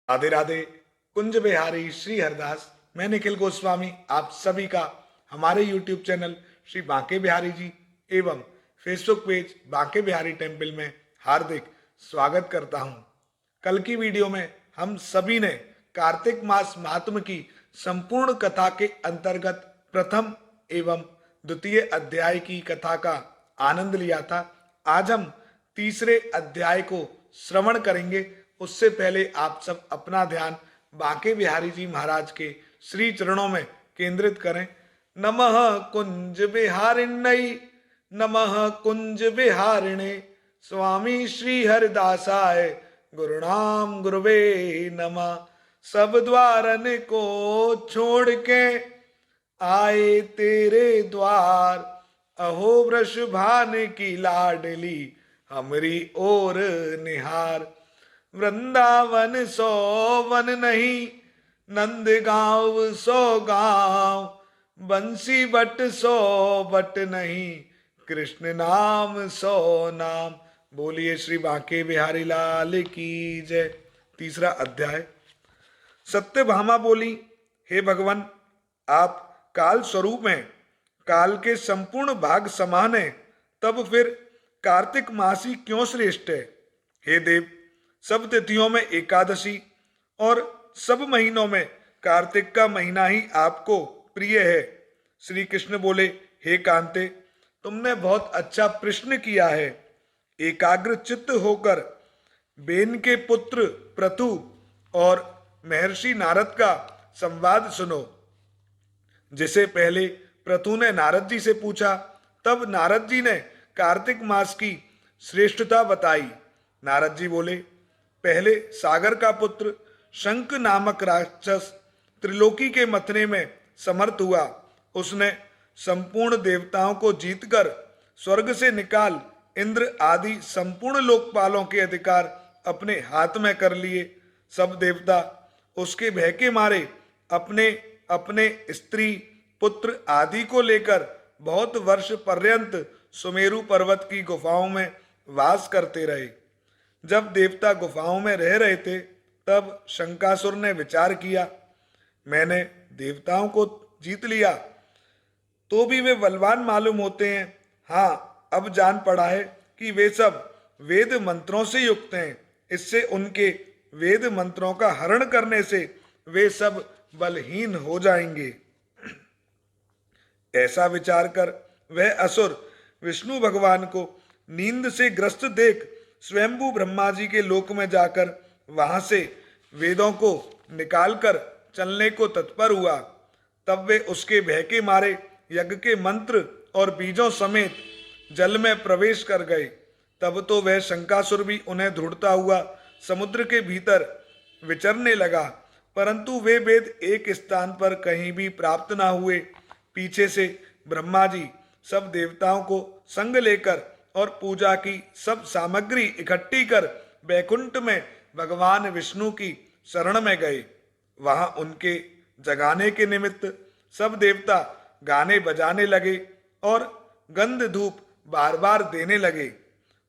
राधे राधे। कुंज बिहारी श्री हरदास, मैं निखिल गोस्वामी आप सभी का हमारे YouTube चैनल श्री बांके बिहारी जी एवं Facebook page Banke Bihari temple में हार्दिक स्वागत करता हूं। कल की वीडियो में हम सभी ने कार्तिक मास महात्म की संपूर्ण कथा के अंतर्गत प्रथम एवं द्वितीय अध्याय की कथा का आनंद लिया था। आज हम तीसरे अध्याय को श्रवण करेंगे। उससे पहले आप सब अपना ध्यान बांके बिहारी जी महाराज के श्री चरणों में केंद्रित करें। नमः कुंज बिहारिण्यै, नमः कुंज बिहारिणे, स्वामी श्री हरिदासाय गुरुनाम गुरुवे नमः। सब द्वारन को छोड़ के आए तेरे द्वार, अहो वृषभान की लाडली हमरी ओर निहार। वृंदावन सो वन नहीं, नंद गांव सो गांव, बंसी बट सो बट नहीं, कृष्ण नाम सो नाम। बोलिए श्री बांके बिहारी लाल की जय। तीसरा अध्याय। सत्यभामा बोली, हे भगवान, आप काल स्वरूप हैं, काल के संपूर्ण भाग समान है, तब फिर कार्तिक मास ही क्यों श्रेष्ठ है? हे देव, सब तिथियों में एकादशी और सब महीनों में कार्तिक का महीना ही आपको प्रिय है। श्री कृष्ण बोले, हे कांते, तुमने बहुत अच्छा प्रश्न किया है। एकाग्र चित्त होकर बेन के पुत्र प्रथु और महर्षि नारद का संवाद सुनो। जिसे पहले प्रथु ने नारद जी से पूछा, तब नारद जी ने कार्तिक मास की श्रेष्ठता बताई। नारद जी बोले, पहले सागर का पुत्र शंख नामक राक्षस त्रिलोकी के मथने में समर्थ हुआ। उसने संपूर्ण देवताओं को जीतकर स्वर्ग से निकाल इंद्र आदि संपूर्ण लोकपालों के अधिकार अपने हाथ में कर लिए। सब देवता उसके भय के मारे अपने अपने स्त्री पुत्र आदि को लेकर बहुत वर्ष पर्यंत सुमेरु पर्वत की गुफाओं में वास करते रहे। जब देवता गुफाओं में रह रहे थे, तब शंकासुर ने विचार किया, मैंने देवताओं को जीत लिया तो भी वे बलवान मालूम होते हैं। हाँ, अब जान पड़ा है कि वे सब वेद मंत्रों से युक्त हैं। इससे उनके वेद मंत्रों का हरण करने से वे सब बलहीन हो जाएंगे। ऐसा विचार कर वह असुर विष्णु भगवान को नींद से ग्रस्त देख स्वयंभू ब्रह्मा जी के लोक में जाकर वहां से वेदों को निकालकर चलने को तत्पर हुआ। तब वे उसके भय के मारे यज्ञ के मंत्र और बीजों समेत जल में प्रवेश कर गए। तब तो वह शंकासुर भी उन्हें ढूंढता हुआ समुद्र के भीतर विचरने लगा, परंतु वे वेद एक स्थान पर कहीं भी प्राप्त ना हुए। पीछे से ब्रह्मा जी सब देवताओं को संग लेकर और पूजा की सब सामग्री इकट्ठी कर बैकुंठ में भगवान विष्णु की शरण में गए। वहां उनके जगाने के निमित्त सब देवता गाने बजाने लगे और गंध धूप बार बार देने लगे।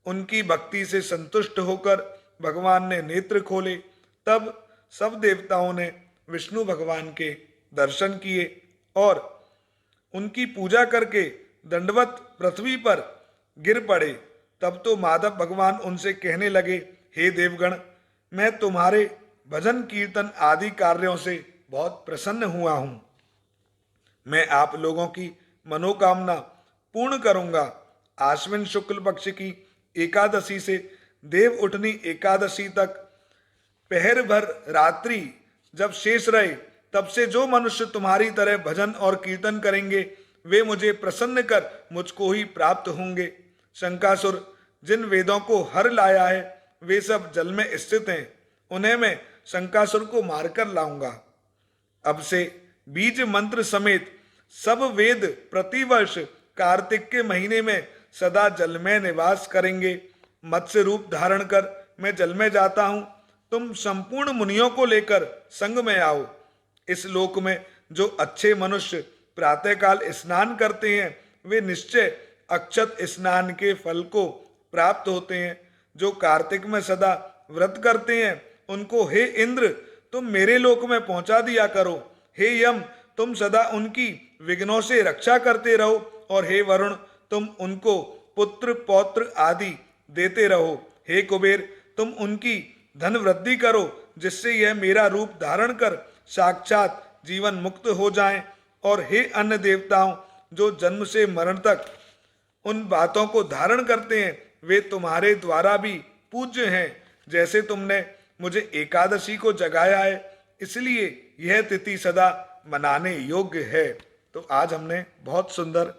उनकी भक्ति से संतुष्ट होकर भगवान ने नेत्र खोले। तब सब देवताओं ने विष्णु भगवान के दर्शन किए और उनकी पूजा करके दंडवत पृथ्वी पर गिर पड़े। तब तो माधव भगवान उनसे कहने लगे, हे देवगण, मैं तुम्हारे भजन कीर्तन आदि कार्यों से बहुत प्रसन्न हुआ हूं। मैं आप लोगों की मनोकामना पूर्ण करूंगा। आश्विन शुक्ल पक्ष की एकादशी से देव उठनी एकादशी तक पहर भर रात्रि जब शेष रहे, तब से जो मनुष्य तुम्हारी तरह भजन और कीर्तन करेंगे, वे मुझे प्रसन्न कर मुझको ही प्राप्त होंगे। शंकासुर जिन वेदों को हर लाया है, वे सब जल में स्थित हैं। उन्हें मैं शंकासुर को मारकर लाऊंगा। अब से बीज मंत्र समेत सब वेद प्रतिवर्ष कार्तिक के महीने में सदा जल में निवास करेंगे। मत्स्य रूप धारण कर मैं जल में जाता हूं। तुम संपूर्ण मुनियों को लेकर संग में आओ। इस लोक में जो अच्छे मनुष्य प्रातःकाल स्नान करते हैं, वे निश्चय अक्षत स्नान के फल को प्राप्त होते हैं। जो कार्तिक में सदा व्रत करते हैं, उनको हे इंद्र तुम मेरे लोक में पहुंचा दिया करो। हे यम, तुम सदा उनकी विघ्नों से रक्षा करते रहो, और हे वरुण, तुम उनको पुत्र पौत्र आदि देते रहो। हे कुबेर, तुम उनकी धन वृद्धि करो, जिससे यह मेरा रूप धारण कर साक्षात जीवन मुक्त हो जाएं। और हे अन्य देवताओं, जो जन्म से मरण तक उन बातों को धारण करते हैं, वे तुम्हारे द्वारा भी पूज्य हैं। जैसे तुमने मुझे एकादशी को जगाया है, इसलिए यह तिथि सदा मनाने योग्य है। तो आज हमने बहुत सुंदर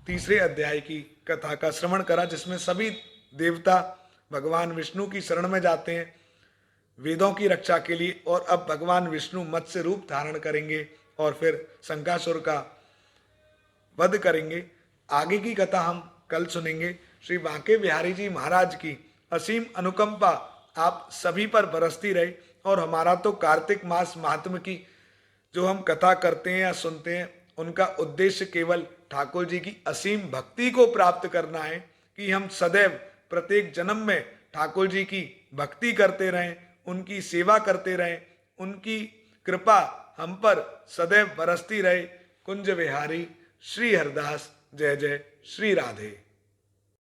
तीसरे अध्याय की कथा का श्रवण करा, जिसमें सभी देवता भगवान विष्णु की शरण में जाते हैं वेदों की रक्षा के लिए, और अब भगवान विष्णु मत्स्य रूप धारण करेंगे और फिर शंकासुर का वध करेंगे। आगे की कथा हम कल सुनेंगे। श्री बांके बिहारी जी महाराज की असीम अनुकंपा आप सभी पर बरसती रहे, और हमारा तो कार्तिक मास महात्म्य की जो हम कथा करते हैं या सुनते हैं, उनका उद्देश्य केवल ठाकुर जी की असीम भक्ति को प्राप्त करना है, कि हम सदैव प्रत्येक जन्म में ठाकुर जी की भक्ति करते रहें, उनकी सेवा करते रहें, उनकी कृपा हम पर सदैव बरसती रहे। कुंज विहारी श्री हरदास। जय जय श्री राधे।